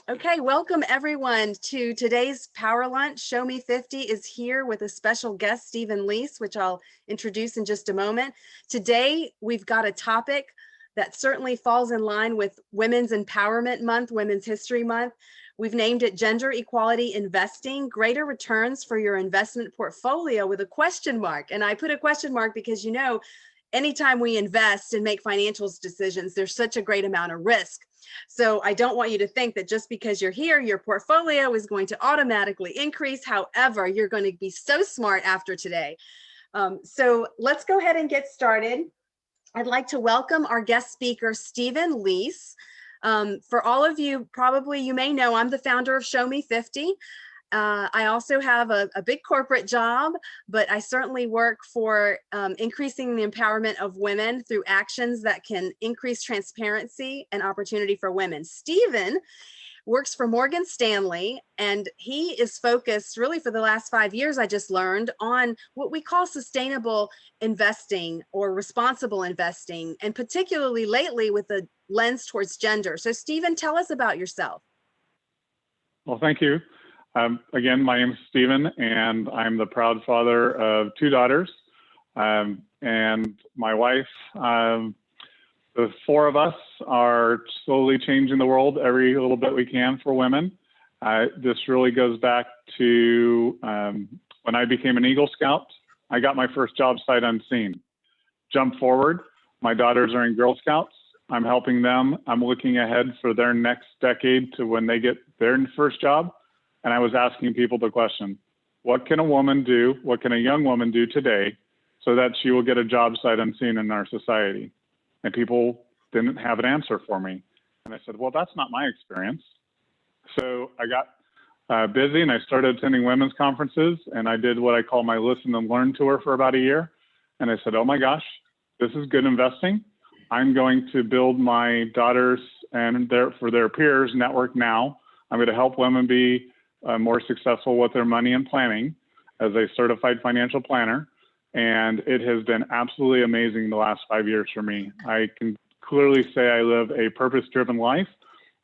Okay, welcome everyone to today's Power Lunch. ShowMe50 is here with a special guest, Stephen Lease, which I'll introduce in just a moment. Today, we've got a topic that certainly falls in line with Women's Empowerment Month, Women's History Month. We've named it Gender Equality Investing, Greater Returns for Your Investment Portfolio with a question mark. And I put a question mark because, you know, anytime we invest and make financial decisions, there's such a great amount of risk. So I don't want you to think that just because you're here, your portfolio is going to automatically increase. However, you're going to be so smart after today. So let's go ahead and get started. I'd like to welcome our guest speaker, Stephen Lease. For all of you, probably you may know, I'm the founder of ShowMe50. I also have a big corporate job, but I certainly work for increasing the empowerment of women through actions that can increase transparency and opportunity for women. Stephen works for Morgan Stanley, and he is focused really for the last 5 years, I just learned, on what we call sustainable investing or responsible investing, and particularly lately with a lens towards gender. So Stephen, tell us about yourself. Well, thank you. Again, my name is Stephen, and I'm the proud father of 2 daughters, and my wife. The 4 of us are slowly changing the world every little bit we can for women. This really goes back to when I became an Eagle Scout. I got my first job sight unseen. Jump forward, my daughters are in Girl Scouts. I'm helping them. I'm looking ahead for their next decade to when they get their first job. And I was asking people the question, what can a woman do? What can a young woman do today so that she will get a job sight unseen in our society? And people didn't have an answer for me. And I said, well, that's not my experience. So I got busy and I started attending women's conferences, and I did what I call my listen and learn tour for about a year. And I said, oh my gosh, this is good investing. I'm going to build my daughters and for their peers network now. I'm going to help women be more successful with their money and planning as a certified financial planner. And it has been absolutely amazing the last 5 years for me. I can clearly say I live a purpose-driven life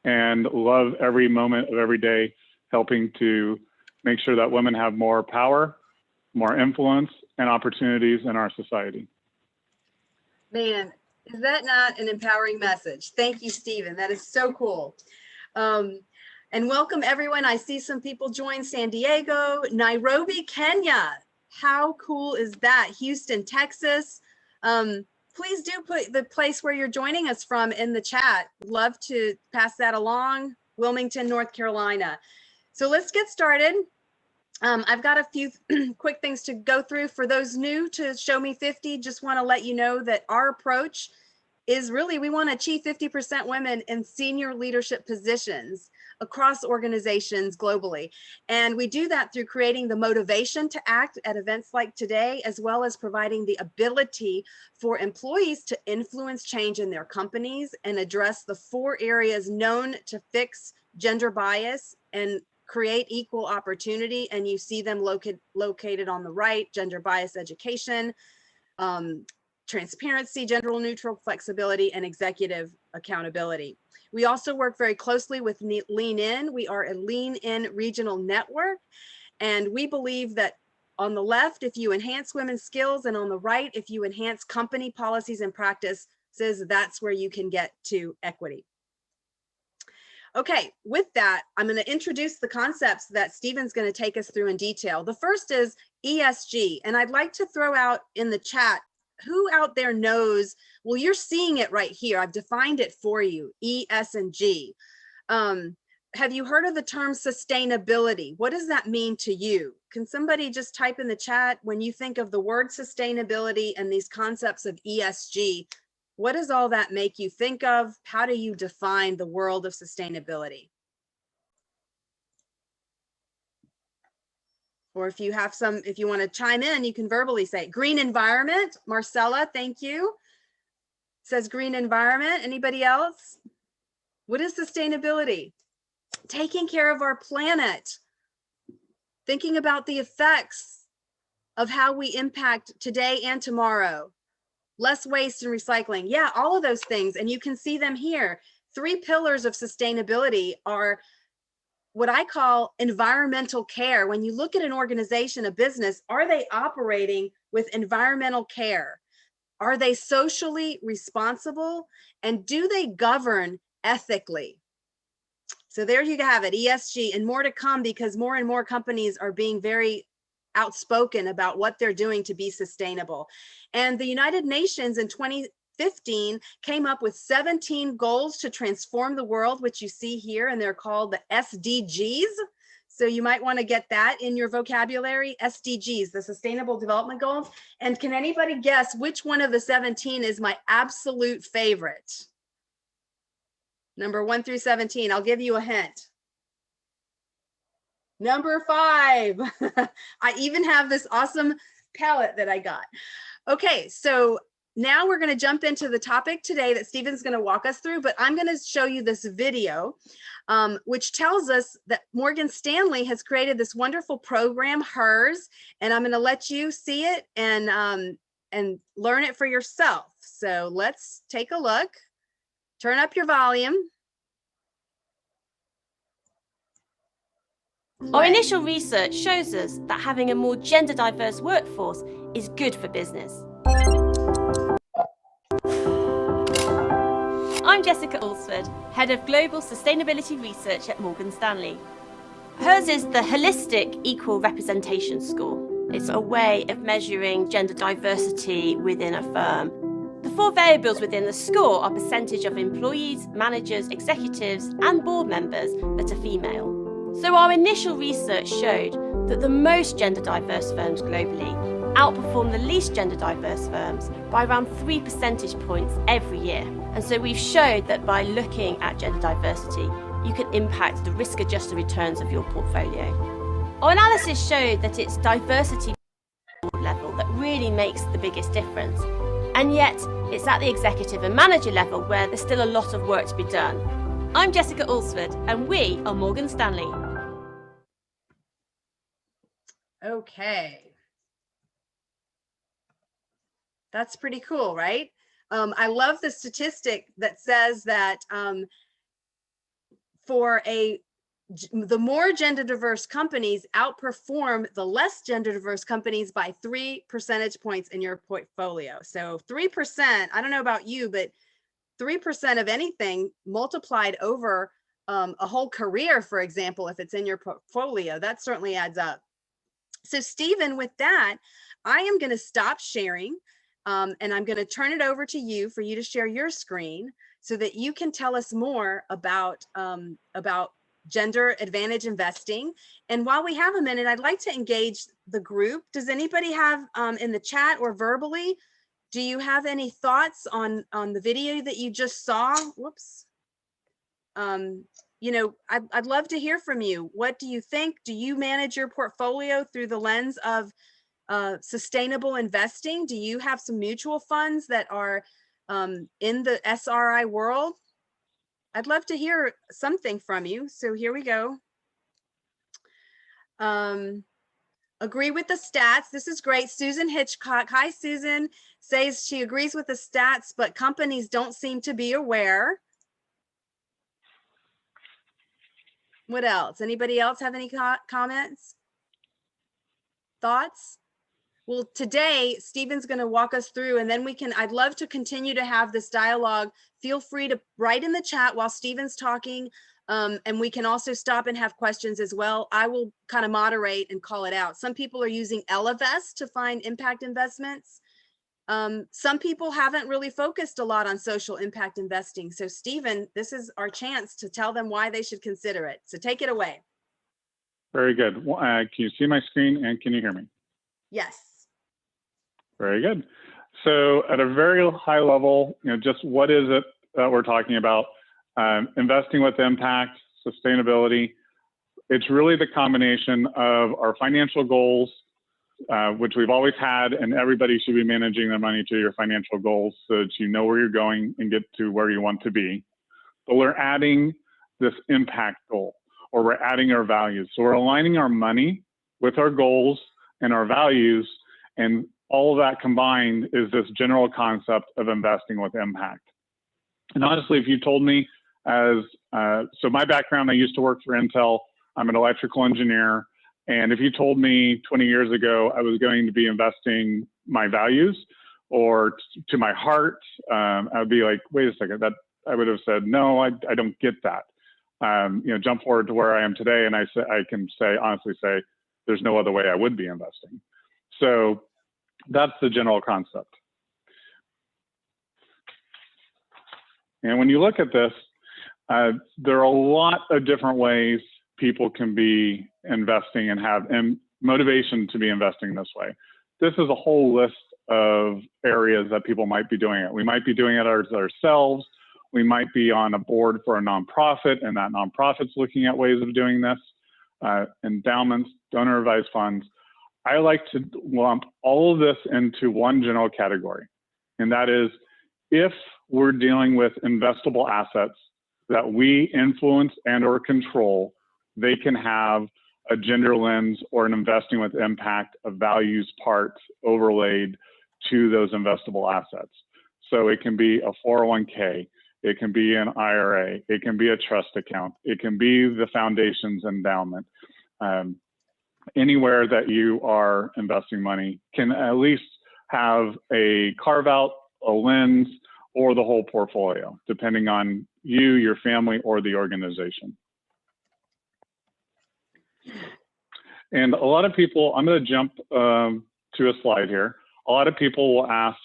and love every moment of every day helping to make sure that women have more power, more influence, and opportunities in our society. Man, is that not an empowering message? Thank you, Stephen. That is so cool. And welcome everyone. I see some people join San Diego, Nairobi, Kenya. How cool is that? Houston, Texas. Please do put the place where you're joining us from in the chat. Love to pass that along. Wilmington, North Carolina. So let's get started. I've got a few quick things to go through. For those new to ShowMe50, just want to let you know that our approach is really, we want to achieve 50% women in senior leadership positions across organizations globally. And we do that through creating the motivation to act at events like today, as well as providing the ability for employees to influence change in their companies and address the 4 areas known to fix gender bias and create equal opportunity. And you see them located on the right: gender bias education, transparency, gender neutral flexibility, and executive accountability. We also work very closely with Lean In. We are a Lean In regional network. And we believe that on the left, if you enhance women's skills, and on the right, if you enhance company policies and practices, that's where you can get to equity. Okay, with that, I'm going to introduce the concepts that Stephen's going to take us through in detail. The first is ESG, and I'd like to throw out in the chat, who out there knows, well, you're seeing it right here. I've defined it for you, E, S, and G. Have you heard of the term sustainability? What does that mean to you? Can somebody just type in the chat, when you think of the word sustainability and these concepts of ESG, what does all that make you think of? How do you define the world of sustainability? Or if you have if you want to chime in, you can verbally say it. Green environment. Marcella, thank you. Says green environment. Anybody else? What is sustainability? Taking care of our planet. Thinking about the effects of how we impact today and tomorrow. Less waste and recycling. Yeah, all of those things. And you can see them here. 3 pillars of sustainability are what I call environmental care. When you look at an organization, a business, are they operating with environmental care? Are they socially responsible? And do they govern ethically? So there you have it, ESG, and more to come, because more and more companies are being very outspoken about what they're doing to be sustainable. And the United Nations in 2015 came up with 17 goals to transform the world, which you see here, and they're called the SDGs. So you might want to get that in your vocabulary, SDGs, the Sustainable Development Goals. And can anybody guess which one of the 17 is my absolute favorite? Number 1 through 17, I'll give you a hint. Number 5. I even have this awesome palette that I got. Okay, so now we're going to jump into the topic today that Stephen's going to walk us through, but I'm going to show you this video, which tells us that Morgan Stanley has created this wonderful program, HERS, and I'm going to let you see it and learn it for yourself. So let's take a look. Turn up your volume. Our initial research shows us that having a more gender diverse workforce is good for business. I'm Jessica Alsford, Head of Global Sustainability Research at Morgan Stanley. HERS is the Holistic Equal Representation Score. It's a way of measuring gender diversity within a firm. The 4 variables within the score are percentage of employees, managers, executives, and board members that are female. So our initial research showed that the most gender diverse firms globally outperform the least gender diverse firms by around 3 percentage points every year. And so we've showed that by looking at gender diversity, you can impact the risk-adjusted returns of your portfolio. Our analysis showed that it's diversity level that really makes the biggest difference. And yet, it's at the executive and manager level where there's still a lot of work to be done. I'm Jessica Alsford, and we are Morgan Stanley. Okay. That's pretty cool, right? I love the statistic that says that the more gender diverse companies outperform the less gender diverse companies by 3 percentage points in your portfolio. So 3%, I don't know about you, but 3% of anything multiplied over a whole career, for example, if it's in your portfolio, that certainly adds up. So Stephen, with that, I am going to stop sharing and I'm going to turn it over to you for you to share your screen so that you can tell us more about gender advantage investing. And while we have a minute, I'd like to engage the group. Does anybody have in the chat or verbally, do you have any thoughts on the video that you just saw? Whoops. You know, I'd love to hear from you. What do you think? Do you manage your portfolio through the lens of sustainable investing? Do you have some mutual funds that are in the SRI world? I'd love to hear something from you. So here we go. Agree with the stats. This is great. Susan Hitchcock. Hi, Susan. Says she agrees with the stats, but companies don't seem to be aware. What else? Anybody else have any comments? Thoughts? Well, today, Stephen's going to walk us through, and then I'd love to continue to have this dialogue. Feel free to write in the chat while Stephen's talking, and we can also stop and have questions as well. I will kind of moderate and call it out. Some people are using Ellevest to find impact investments. Some people haven't really focused a lot on social impact investing. So Stephen, this is our chance to tell them why they should consider it. So take it away. Very good. Can you see my screen and can you hear me? Yes. Very good. So at a very high level, just what is it that we're talking about? Investing with impact, sustainability. It's really the combination of our financial goals, which we've always had, and everybody should be managing their money to your financial goals so that you know where you're going and get to where you want to be. But we're adding this impact goal, or we're adding our values. So we're aligning our money with our goals and our values, and all of that combined is this general concept of investing with impact. And honestly, if you told me so my background, I used to work for Intel I'm an electrical engineer. And if you told me 20 years ago I was going to be investing my values or to my heart, I'd be like, wait a second, that I would have said, no, I don't get that. Jump forward to where I am today, and I can honestly say, there's no other way I would be investing. So that's the general concept. And when you look at this, there are a lot of different ways people can be investing and have motivation to be investing this way. This is a whole list of areas that people might be doing it. We might be doing it ourselves. We might be on a board for a nonprofit, and that nonprofit's looking at ways of doing this. Endowments, donor advised funds. I like to lump all of this into one general category, and that is if we're dealing with investable assets that we influence and or control, they can have a gender lens or an investing with impact, a values part overlaid to those investable assets. So it can be a 401k, it can be an IRA, it can be a trust account, it can be the foundation's endowment. Anywhere that you are investing money can at least have a carve out, a lens, or the whole portfolio, depending on you, your family, or the organization. And a lot of people, I'm going to jump to a slide here. A lot of people will ask,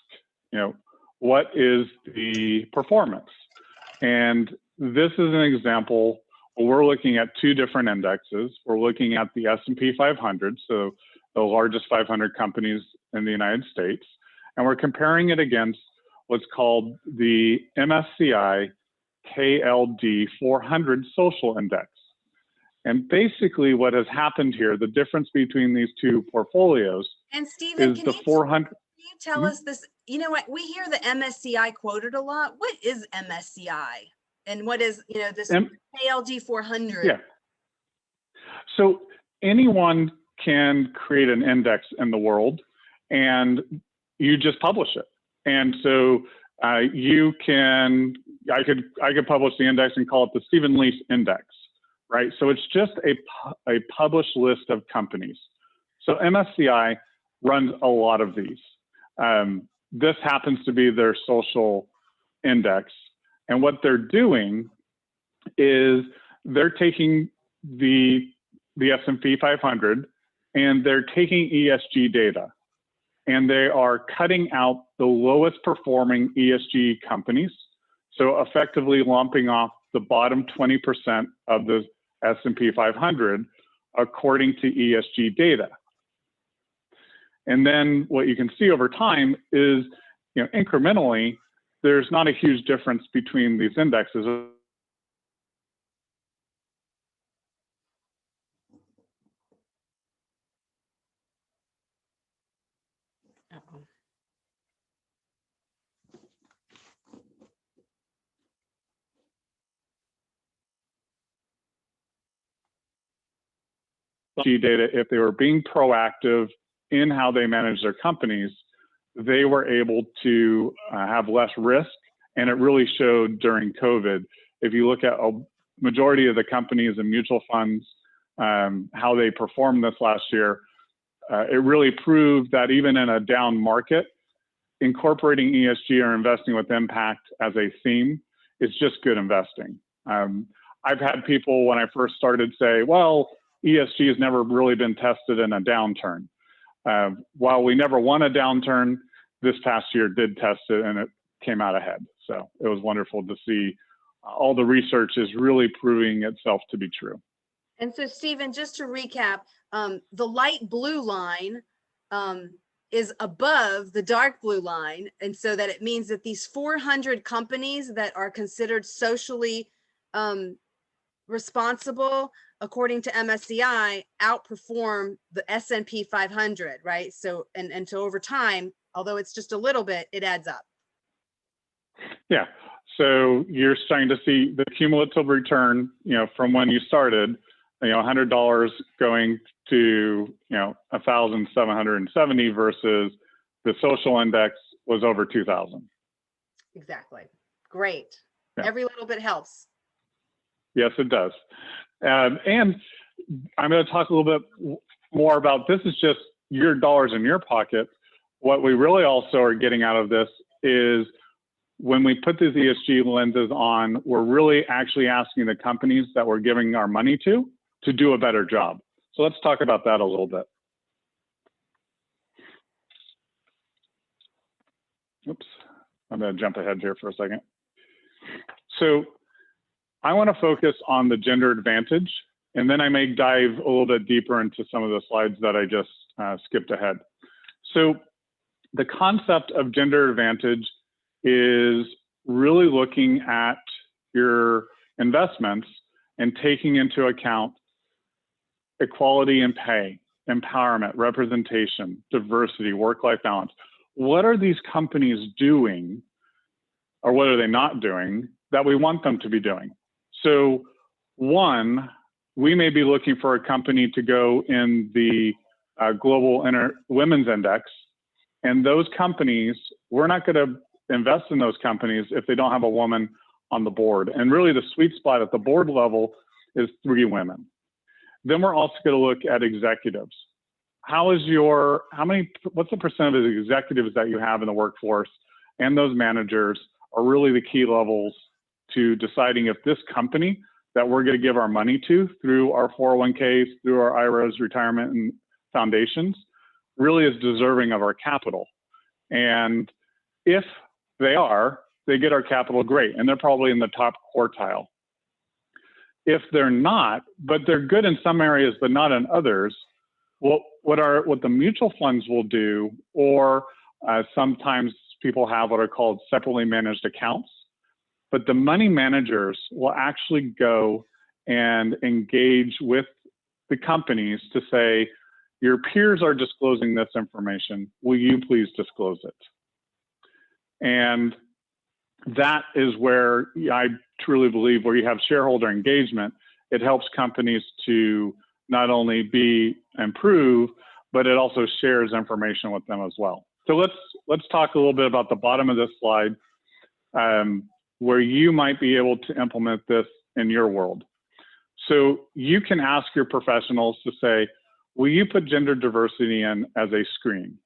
what is the performance? And this is an example. We're looking at two different indexes. We're looking at the S&P 500, so the largest 500 companies in the United States, and we're comparing it against what's called the MSCI KLD 400 Social Index. And basically what has happened here, the difference between these two portfolios and Stephen, is the 400. Can you tell us this? You know what, we hear the MSCI quoted a lot. What is MSCI? And what is, this KLD 400? Yeah. So anyone can create an index in the world and you just publish it. And so I could publish the index and call it the Stephen Lease Index, right? So it's just a published list of companies. So MSCI runs a lot of these. This happens to be their social index. And what they're doing is they're taking the S&P 500 and they're taking ESG data. And they are cutting out the lowest performing ESG companies. So effectively lumping off the bottom 20% of the S&P 500 according to ESG data. And then what you can see over time is, incrementally, there's not a huge difference between these indexes. Data, if they were being proactive in how they manage their companies, they were able to have less risk, and it really showed during COVID. If you look at a majority of the companies and mutual funds, how they performed this last year, it really proved that even in a down market, incorporating ESG or investing with impact as a theme is just good investing. I've had people when I first started say, well, ESG has never really been tested in a downturn. While we never won a downturn, this past year did test it and it came out ahead. So it was wonderful to see all the research is really proving itself to be true. And so, Stephen, just to recap, the light blue line is above the dark blue line. And so that it means that these 400 companies that are considered socially responsible, according to MSCI, outperform the S&P 500, right? So, and so over time, although it's just a little bit, it adds up. Yeah. So you're starting to see the cumulative return, from when you started, $100 going to, 1,770 versus the social index was over 2,000. Exactly. Great. Yeah. Every little bit helps. Yes, it does. And I'm going to talk a little bit more about this is just your dollars in your pocket. What we really also are getting out of this is when we put these ESG lenses on, we're really actually asking the companies that we're giving our money to do a better job. So let's talk about that a little bit. Oops, I'm going to jump ahead here for a second. So I want to focus on the gender advantage, and then I may dive a little bit deeper into some of the slides that I just skipped ahead. So the concept of gender advantage is really looking at your investments and taking into account equality in pay, empowerment, representation, diversity, work-life balance. What are these companies doing, or what are they not doing, that we want them to be doing? So one, we may be looking for a company to go in the Global Women's Index, and those companies, we're not going to invest in those companies if they don't have a woman on the board. And really the sweet spot at the board level is 3 women. Then we're also going to look at executives. What's the percent of the executives that you have in the workforce and those managers are really the key levels to deciding if this company that we're going to give our money to through our 401ks, through our IRAs, retirement and foundations, really is deserving of our capital. And if they get our capital, great, and they're probably in the top quartile. If they're not, but they're good in some areas but not in others, well, what the mutual funds will do, or sometimes people have what are called separately managed accounts, but the money managers will actually go and engage with the companies to say, your peers are disclosing this information, will you please disclose it? And that is where I truly believe where you have shareholder engagement, it helps companies to not only improve, but it also shares information with them as well. So let's talk a little bit about the bottom of this slide, where you might be able to implement this in your world. So you can ask your professionals to say, will you put gender diversity in as a screen?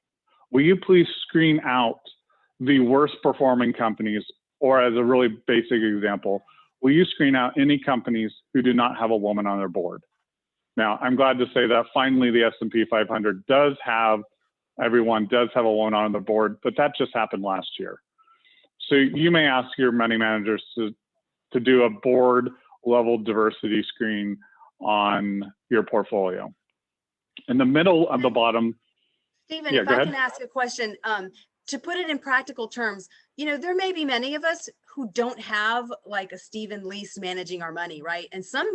Will you please screen out the worst performing companies, or as a really basic example, will you screen out any companies who do not have a woman on their board? Now, I'm glad to say that finally the S&P 500 everyone does have a woman on the board, but that just happened last year. So you may ask your money managers to do a board level diversity screen on your portfolio. In the middle of the bottom. Stephen, if I can ask a question, to put it in practical terms, there may be many of us who don't have like a Stephen Lease managing our money, right? And some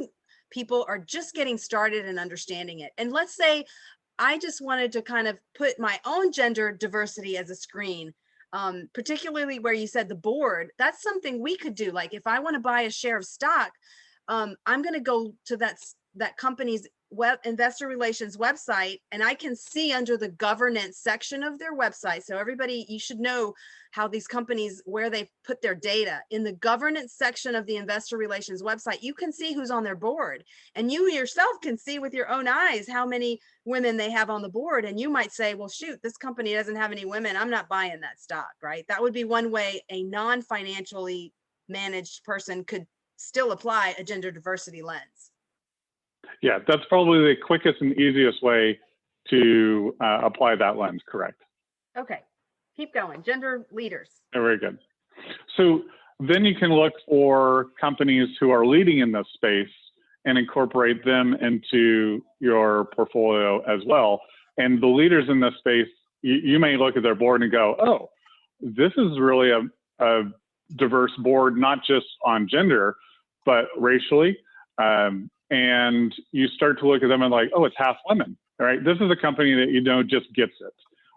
people are just getting started and understanding it. And let's say I just wanted to kind of put my own gender diversity as a screen, particularly where you said the board. That's something we could do. Like if I want to buy a share of stock, I'm going to go to that company's investor relations website, and I can see under the governance section of their website. So everybody, you should know how these companies, where they put their data. In the governance section of the investor relations website, you can see who's on their board, and you yourself can see with your own eyes how many women they have on the board. And you might say, well, shoot, this company doesn't have any women, I'm not buying that stock, right? That would be one way a non-financially managed person could still apply a gender diversity lens. Yeah, that's probably the quickest and easiest way to apply that lens, correct. Okay, keep going. Gender leaders. Very good. So then you can look for companies who are leading in this space and incorporate them into your portfolio as well. And the leaders in this space, you may look at their board and go, oh, this is really a diverse board, not just on gender, but racially. And you start to look at them and like, oh, it's half women, right? This is a company that just gets it,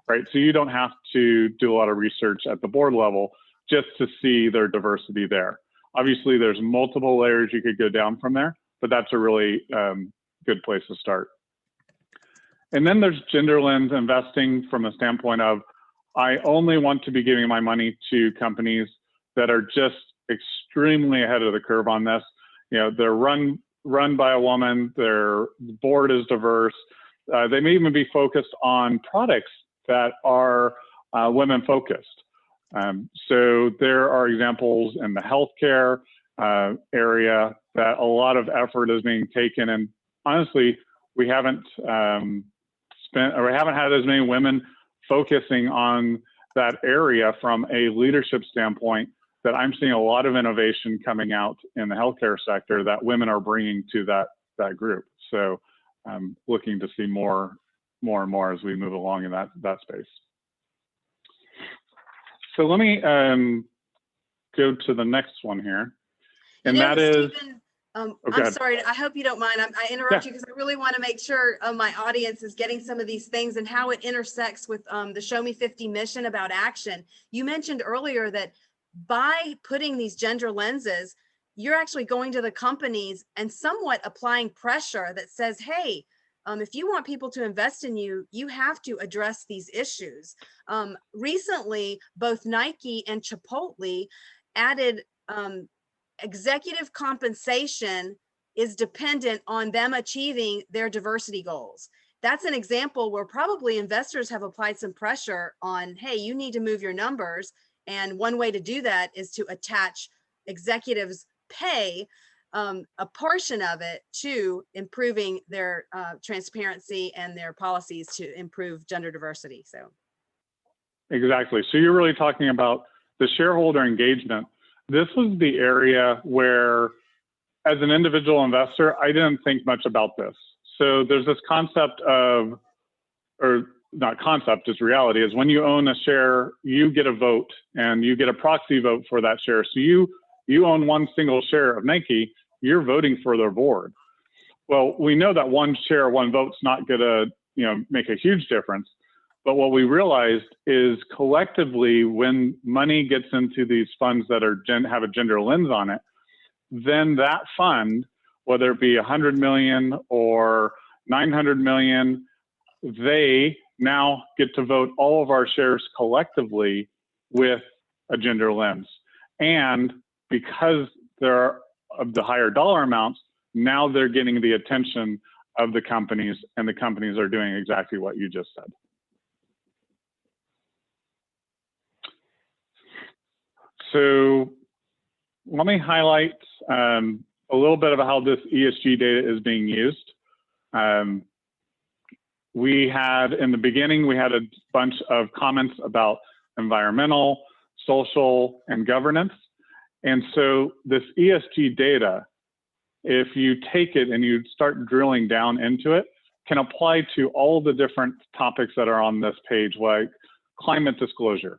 right? So you don't have to do a lot of research at the board level just to see their diversity there. Obviously, there's multiple layers you could go down from there, but that's a really good place to start. And then there's gender lens investing from the standpoint of, I only want to be giving my money to companies that are just extremely ahead of the curve on this. They're run run by a woman, their board is diverse. They may even be focused on products that are women focused. So there are examples in the healthcare area that a lot of effort is being taken, and honestly, we haven't had as many women focusing on that area from a leadership standpoint, that I'm seeing a lot of innovation coming out in the healthcare sector that women are bringing to that group. So I'm looking to see more and more as we move along in that space. So let me go to the next one here. And that is, Stephen, I'm sorry, I hope you don't mind. I interrupt you because I really want to make sure my audience is getting some of these things and how it intersects with the ShowMe50 mission about action. You mentioned earlier that by putting these gender lenses, you're actually going to the companies and somewhat applying pressure that says, hey, if you want people to invest in you, you have to address these issues. Recently, both Nike and Chipotle added executive compensation is dependent on them achieving their diversity goals. That's an example where probably investors have applied some pressure on, hey, you need to move your numbers. And one way to do that is to attach executives' pay, a portion of it, to improving their transparency and their policies to improve gender diversity. So exactly. So you're really talking about the shareholder engagement. This was the area where, as an individual investor, I didn't think much about this. So there's this concept of, or not concept, it's reality, is when you own a share, you get a vote and you get a proxy vote for that share. So you own one single share of Nike, you're voting for their board. Well, we know that one share, one vote's not gonna, make a huge difference. But what we realized is collectively, when money gets into these funds that are have a gender lens on it, then that fund, whether it be 100 million or 900 million, they now get to vote all of our shares collectively with a gender lens. And because they're of the higher dollar amounts, now they're getting the attention of the companies, and the companies are doing exactly what you just said. So let me highlight a little bit about how this ESG data is being used. We had, in the beginning, we had a bunch of comments about environmental, social, and governance. And so this ESG data, if you take it and you start drilling down into it, can apply to all the different topics that are on this page, like climate disclosure.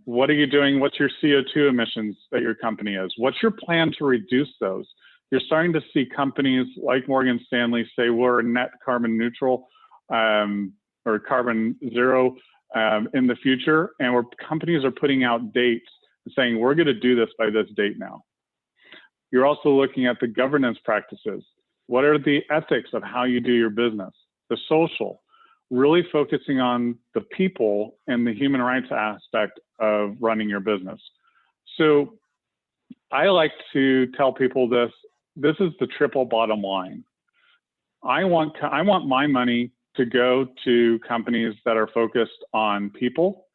What are you doing? What's your CO2 emissions that your company is? What's your plan to reduce those? You're starting to see companies like Morgan Stanley say we're net carbon neutral or carbon zero in the future, and where companies are putting out dates and saying we're going to do this by this date now. You're also looking at the governance practices. What are the ethics of how you do your business? The social, really focusing on the people and the human rights aspect of running your business. So I like to tell people this is the triple bottom line. I want my money to go to companies that are focused on people,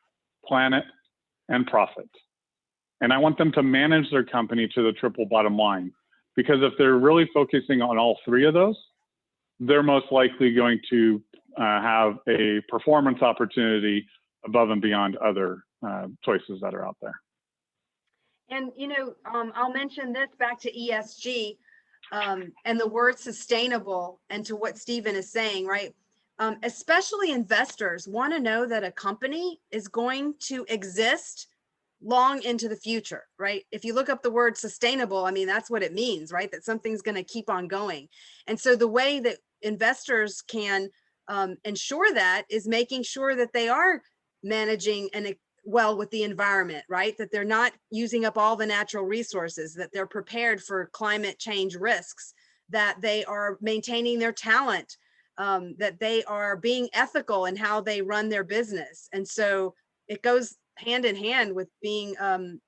planet, and profit. And I want them to manage their company to the triple bottom line. Because if they're really focusing on all three of those, they're most likely going to have a performance opportunity above and beyond other choices that are out there. And, I'll mention this back to ESG and the word sustainable, and to what Stephen is saying, right? Especially investors want to know that a company is going to exist long into the future, right? If you look up the word sustainable, I mean, that's what it means, right? That something's going to keep on going. And so the way that investors can ensure that is making sure that they are managing and well with the environment, right? That they're not using up all the natural resources, that they're prepared for climate change risks, that they are maintaining their talent, that they are being ethical in how they run their business. And so it goes hand in hand with being an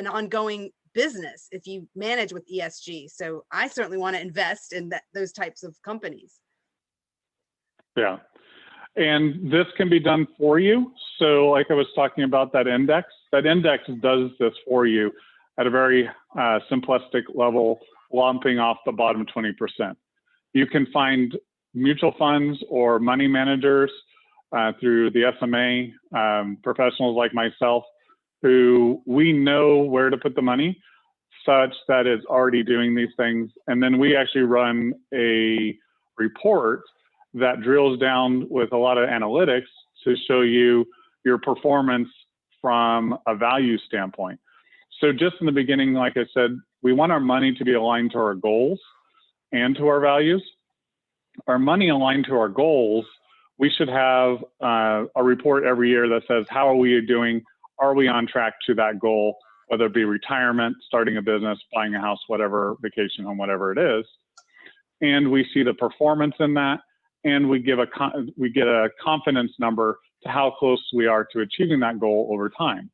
ongoing business if you manage with ESG. So I certainly want to invest in those types of companies. Yeah. And this can be done for you. So like I was talking about that index does this for you at a very simplistic level, lumping off the bottom 20%. You can find mutual funds or money managers through the SMA, professionals like myself, who we know where to put the money such that it's already doing these things. And then we actually run a report that drills down with a lot of analytics to show you your performance from a value standpoint. So just in the beginning, like I said, we want our money to be aligned to our goals and to our values. Our money aligned to our goals, we should have a report every year that says, how are we doing? Are we on track to that goal, whether it be retirement, starting a business, buying a house, whatever, vacation home, whatever it is. And we see the performance in that, and we get a confidence number to how close we are to achieving that goal over time.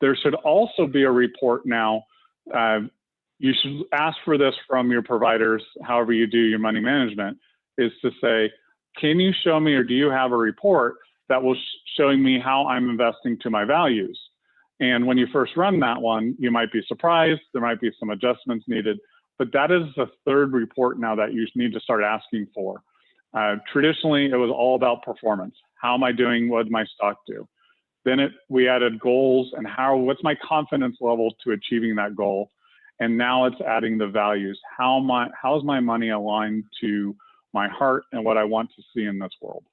There should also be a report now. You should ask for this from your providers, however you do your money management, is to say, can you show me, or do you have a report that will showing me how I'm investing to my values? And when you first run that one, you might be surprised. There might be some adjustments needed, but that is the third report now that you need to start asking for. Traditionally, it was all about performance. How am I doing? What did my stock do? Then we added goals and what's my confidence level to achieving that goal? And now it's adding the values. How's my money aligned to my heart and what I want to see in this world?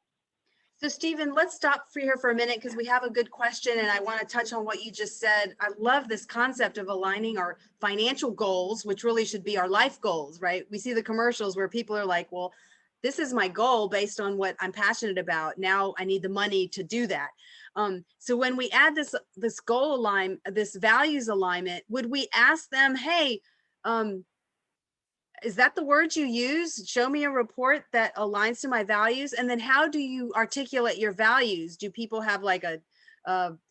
So Stephen, let's stop here for a minute because we have a good question and I want to touch on what you just said. I love this concept of aligning our financial goals, which really should be our life goals, right? We see the commercials where people are like, well, this is my goal based on what I'm passionate about. Now I need the money to do that. So when we add this goal alignment, this values alignment, would we ask them, hey, is that the word you use? Show me a report that aligns to my values. And then how do you articulate your values? Do people have like a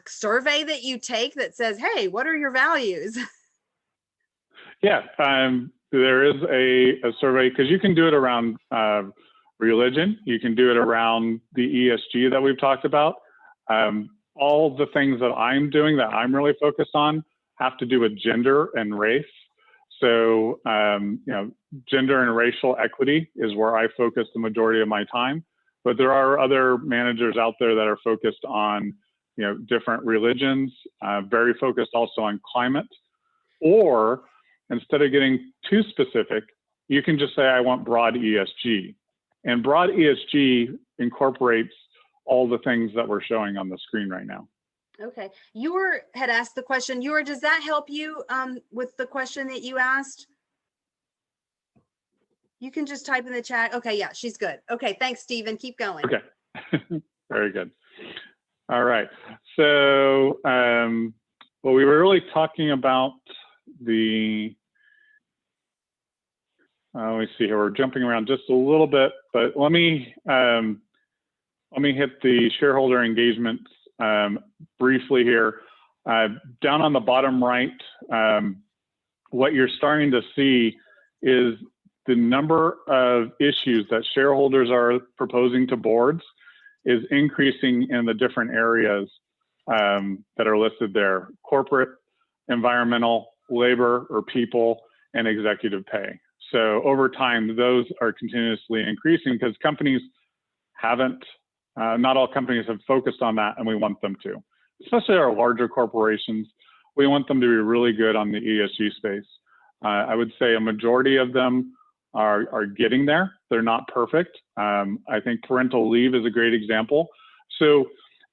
survey that you take that says, hey, what are your values? Yeah, there is a survey, because you can do it around religion. You can do it around the ESG that we've talked about. All the things that I'm doing that I'm really focused on have to do with gender and race. So, gender and racial equity is where I focus the majority of my time. But there are other managers out there that are focused on, different religions, very focused also on climate. Or instead of getting too specific, you can just say, I want broad ESG. And broad ESG incorporates all the things that we're showing on the screen right now. Okay. Ewer had asked the question. Ewer, does that help you with the question that you asked? You can just type in the chat. Okay, yeah, she's good. Okay, thanks, Stephen. Keep going. Okay, very good. All right. So, well, we were really talking about the, let me see here. We're jumping around just a little bit, but let me hit the shareholder engagements briefly here. Down on the bottom right, what you're starting to see is the number of issues that shareholders are proposing to boards is increasing in the different areas that are listed there: corporate, environmental, labor or people, and executive pay. So over time, those are continuously increasing because companies haven't, not all companies have focused on that, and we want them to. Especially our larger corporations, we want them to be really good on the ESG space. I would say a majority of them are getting there. They're not perfect. I think parental leave is a great example. So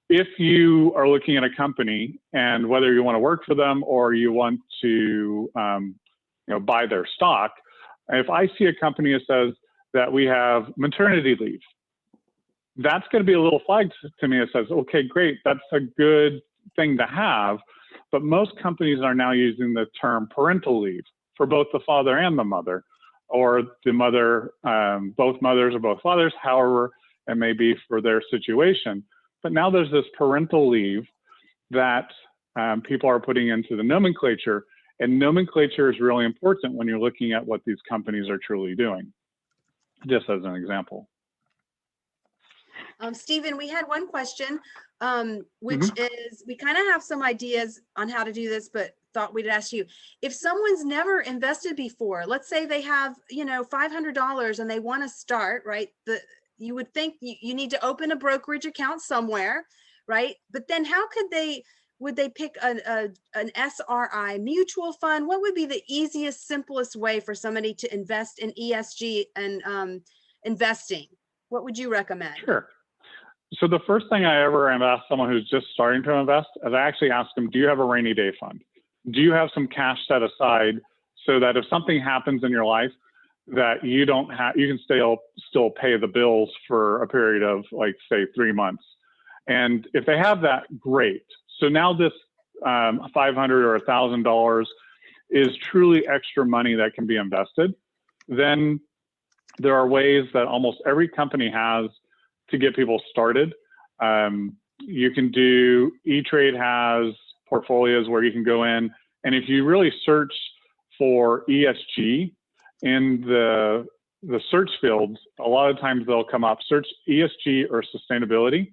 if you are looking at a company and whether you want to work for them or you want to buy their stock, if I see a company that says that we have maternity leave, that's going to be a little flag to me that says, okay, great, that's a good thing to have. But most companies are now using the term parental leave for both the father and the mother, or the mother, both mothers or both fathers, however it may be for their situation. But now there's this parental leave that people are putting into the nomenclature. And nomenclature is really important when you're looking at what these companies are truly doing, just as an example. Stephen, we had one question, which is, we kind of have some ideas on how to do this, but thought we'd ask you. If someone's never invested before, let's say they have, $500 and they want to start, right? You would think you need to open a brokerage account somewhere, right? But then how would they pick an SRI mutual fund? What would be the easiest, simplest way for somebody to invest in ESG and investing? What would you recommend? Sure. So the first thing I ever ask someone who's just starting to invest is I actually ask them, do you have a rainy day fund? Do you have some cash set aside so that if something happens in your life that you can still pay the bills for a period of, like, say, 3 months? And if they have that, great. So now this $500 or $1,000 is truly extra money that can be invested. Then there are ways that almost every company has to get people started. You can do, E-Trade has portfolios where you can go in, and if you really search for ESG in the search fields, a lot of times they'll come up, search ESG or sustainability.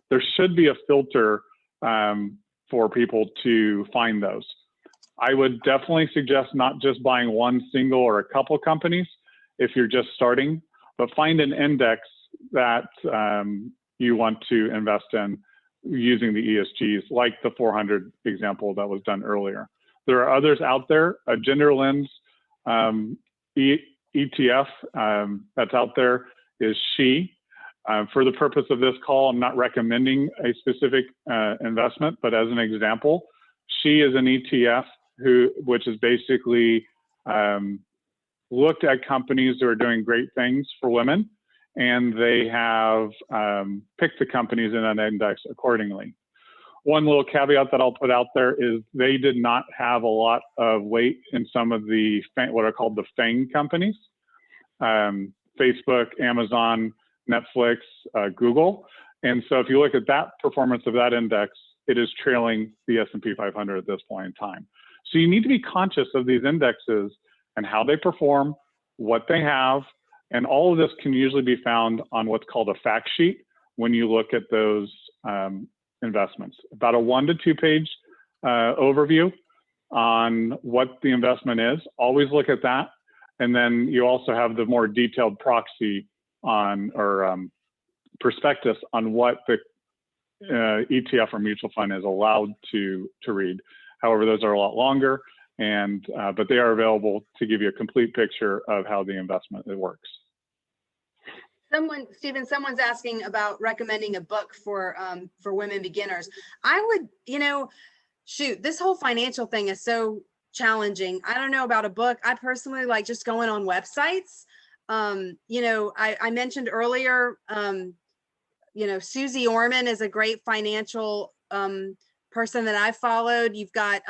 There should be a filter for people to find those. I would definitely suggest not just buying one single or a couple companies if you're just starting, but find an index that you want to invest in using the ESGs, like the 400 example that was done earlier. There are others out there. A gender lens ETF that's out there is SHE. For the purpose of this call, I'm not recommending a specific investment, but as an example, SHE is an ETF which is basically looked at companies that are doing great things for women, and they have picked the companies in an index accordingly. One little caveat that I'll put out there is they did not have a lot of weight in some of the what are called the FANG companies, Facebook, Amazon, Netflix, Google. And so if you look at that performance of that index, it is trailing the S&P 500 at this point in time. So you need to be conscious of these indexes and how they perform, what they have, and all of this can usually be found on what's called a fact sheet when you look at those investments. About a 1 to 2 page overview on what the investment is. Always look at that. And then you also have the more detailed proxy on, or prospectus on what the ETF or mutual fund is allowed to read. However, those are a lot longer, and but they are available to give you a complete picture of how the investment works. Stephen, someone's asking about recommending a book for women beginners. I would, shoot, this whole financial thing is so challenging. I don't know about a book. I personally like just going on websites. I mentioned earlier, Susie Orman is a great financial person that I followed. You've got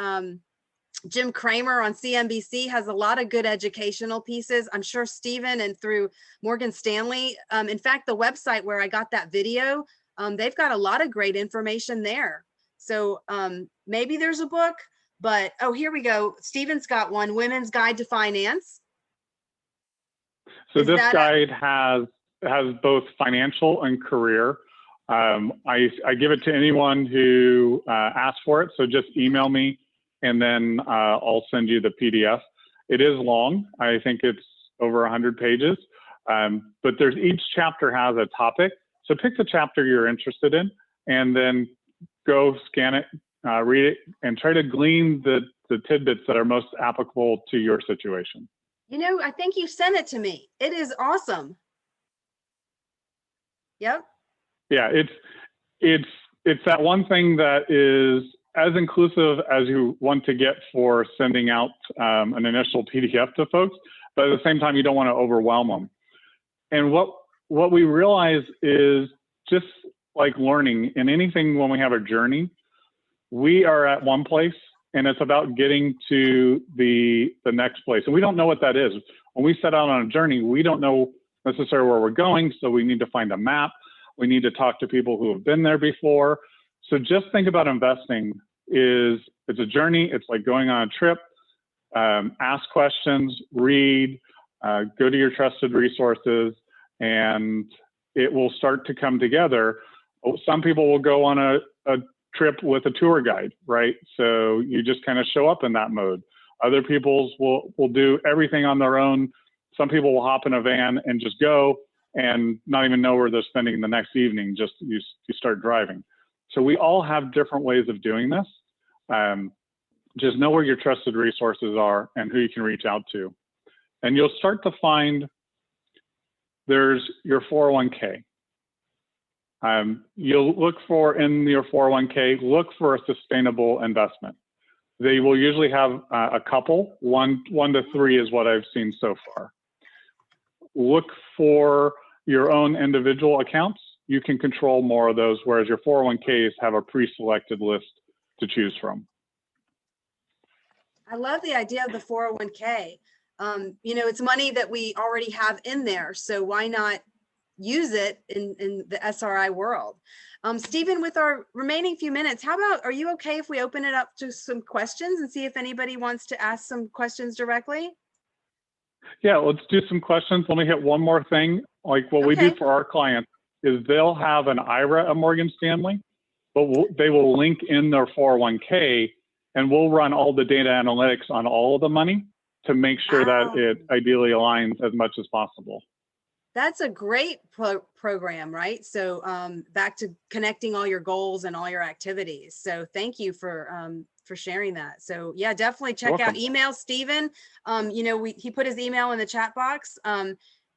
Jim Cramer on CNBC has a lot of good educational pieces. I'm sure Stephen and through Morgan Stanley. In fact, the website where I got that video, they've got a lot of great information there. So maybe there's a book, but here we go. Stephen's got one, Women's Guide to Finance. So this guide has both financial and career. I give it to anyone who asks for it. So just email me, and then I'll send you the PDF. It is long. I think it's over 100 pages, but each chapter has a topic. So pick the chapter you're interested in, and then go scan it, read it, and try to glean the tidbits that are most applicable to your situation. I think you sent it to me. It is awesome. Yep. Yeah, it's that one thing that is as inclusive as you want to get for sending out an initial PDF to folks, but at the same time, you don't want to overwhelm them. And what we realize is, just like learning in anything, when we have a journey, we are at one place, and it's about getting to the next place. And we don't know what that is. When we set out on a journey, we don't know necessarily where we're going, so we need to find a map. We need to talk to people who have been there before. So just think about investing it's a journey. It's like going on a trip. Ask questions, read, go to your trusted resources, and it will start to come together. Some people will go on a trip with a tour guide, right? So you just kind of show up in that mode. Other people will do everything on their own. Some people will hop in a van and just go and not even know where they're spending the next evening, just you start driving. So we all have different ways of doing this. Just know where your trusted resources are and who you can reach out to. And you'll start to find there's your 401k. You'll look for in your 401k, look for a sustainable investment. They will usually have a couple, one to three is what I've seen so far. Look for your own individual accounts. You can control more of those, whereas your 401ks have a pre-selected list to choose from. I love the idea of the 401k. You know, it's money that we already have in there, so why not use it in the SRI world? Stephen, with our remaining few minutes, how about, are you okay if we open it up to some questions and see if anybody wants to ask some questions directly? Yeah, let's do some questions. Let me hit one more thing. Like what we do for our clients is they'll have an IRA at Morgan Stanley, but they will link in their 401k, and we'll run all the data analytics on all of the money to make sure that it ideally aligns as much as possible. That's a great program, right? So back to connecting all your goals and all your activities. So thank you for sharing that. So yeah, definitely check out, email Stephen. You know, he put his email in the chat box.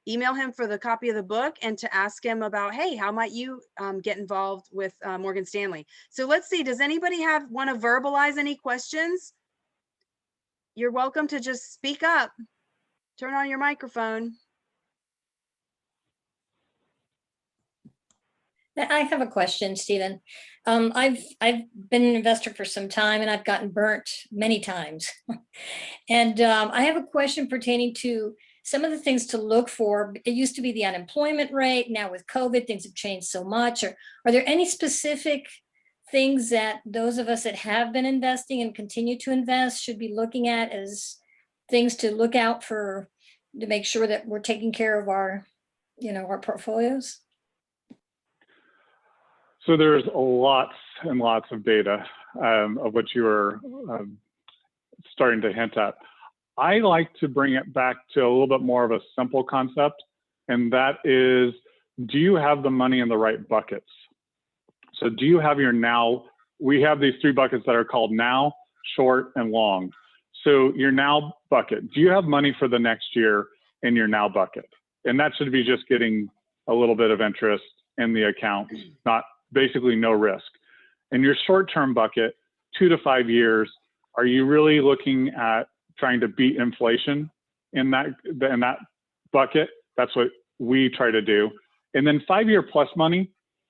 Email him for the copy of the book and to ask him about, hey, how might you get involved with Morgan Stanley? So let's see, does anybody want to verbalize any questions? You're welcome to just speak up. Turn on your microphone. I have a question, Stephen. I've been an investor for some time, and I've gotten burnt many times. And I have a question pertaining to some of the things to look for. It used to be the unemployment rate. Now with COVID, things have changed so much. Or are there any specific things that those of us that have been investing and continue to invest should be looking at as things to look out for to make sure that we're taking care of our, our portfolios? So there's lots and lots of data of what you were starting to hint at. I like to bring it back to a little bit more of a simple concept, and that is, do you have the money in the right buckets? So do you have your now, we have these three buckets that are called now, short, and long. So your now bucket, do you have money for the next year in your now bucket? And that should be just getting a little bit of interest in the account, not basically no risk. In your short-term bucket, 2 to 5 years, are you really looking at trying to beat inflation in that bucket? That's what we try to do. And then 5-year plus money,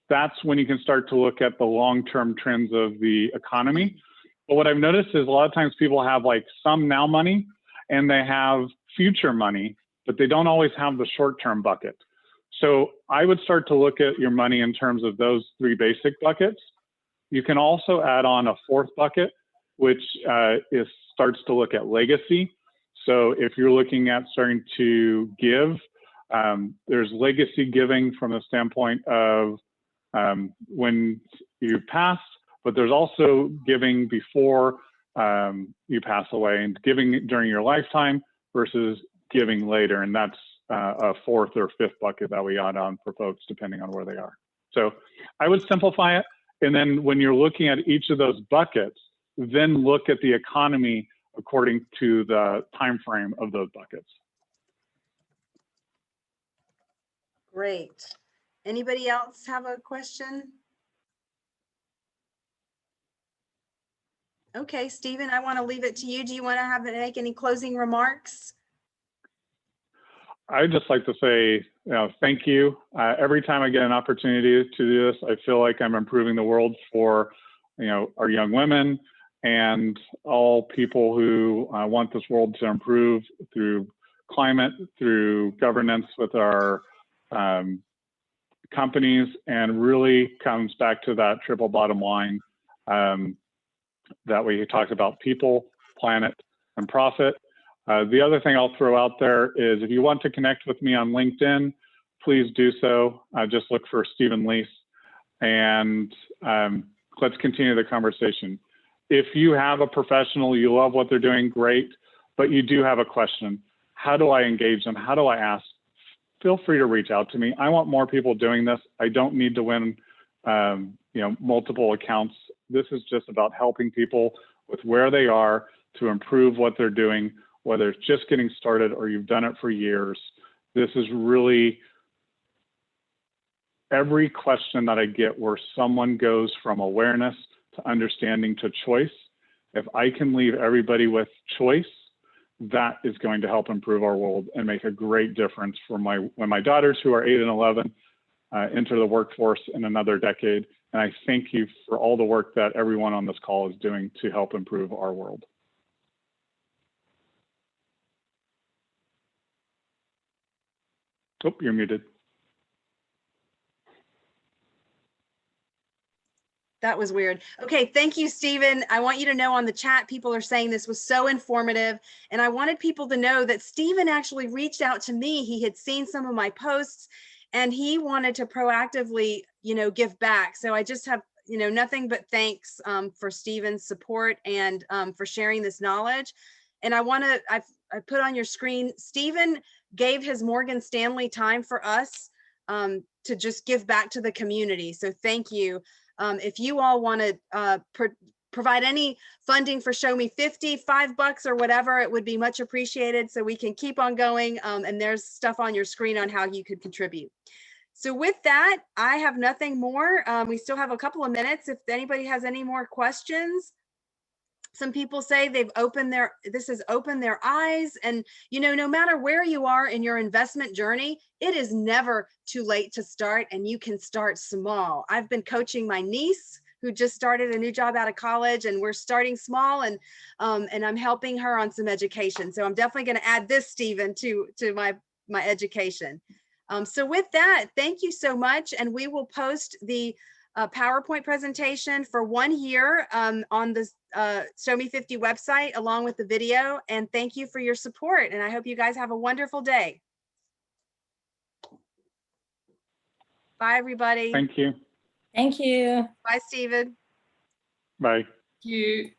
that's when you can start to look at the long-term trends of the economy. But what I've noticed is a lot of times people have like some now money and they have future money, but they don't always have the short-term bucket. So I would start to look at your money in terms of those three basic buckets. You can also add on a fourth bucket, which starts to look at legacy. So if you're looking at starting to give, there's legacy giving from the standpoint of when you pass, but there's also giving before you pass away, and giving during your lifetime versus giving later. And that's a fourth or fifth bucket that we add on for folks depending on where they are. So I would simplify it. And then when you're looking at each of those buckets, then look at the economy according to the time frame of those buckets. Great. Anybody else have a question? Okay, Stephen, I want to leave it to you. Do you want to make any closing remarks? I'd just like to say, thank you. Every time I get an opportunity to do this, I feel like I'm improving the world for, our young women and all people who want this world to improve through climate, through governance with our companies, and really comes back to that triple bottom line. That way he talks about people, planet, and profit. The other thing I'll throw out there is if you want to connect with me on LinkedIn, please do so. Just look for Stephen Lease, and let's continue the conversation. If you have a professional, you love what they're doing, great, but you do have a question. How do I engage them? How do I ask? Feel free to reach out to me. I want more people doing this. I don't need to win multiple accounts. This is just about helping people with where they are to improve what they're doing, whether it's just getting started or you've done it for years. This is really every question that I get where someone goes from awareness to understanding to choice. If I can leave everybody with choice, that is going to help improve our world and make a great difference for when my daughters, who are 8 and 11, enter the workforce in another decade. And I thank you for all the work that everyone on this call is doing to help improve our world. Oh, you're muted. That was weird. Okay, thank you, Stephen. I want you to know on the chat, people are saying this was so informative. And I wanted people to know that Stephen actually reached out to me. He had seen some of my posts and he wanted to proactively, give back. So I just have, nothing but thanks for Stephen's support and for sharing this knowledge. And I put on your screen, Stephen gave his Morgan Stanley time for us to just give back to the community. So thank you. If you all want to provide any funding for ShowMe50, $5 or whatever, it would be much appreciated so we can keep on going. And there's stuff on your screen on how you could contribute. So with that, I have nothing more. We still have a couple of minutes. If anybody has any more questions. Some people say this has opened their eyes, and no matter where you are in your investment journey, it is never too late to start, and you can start small. I've been coaching my niece who just started a new job out of college, and we're starting small, and I'm helping her on some education. So I'm definitely going to add this, Stephen, to my education. So with that, thank you so much, and we will post the PowerPoint presentation for 1 year on the ShowMe50 website along with the video. And thank you for your support. And I hope you guys have a wonderful day. Bye, everybody. Thank you. Thank you. Bye, Stephen. Bye. Thank you.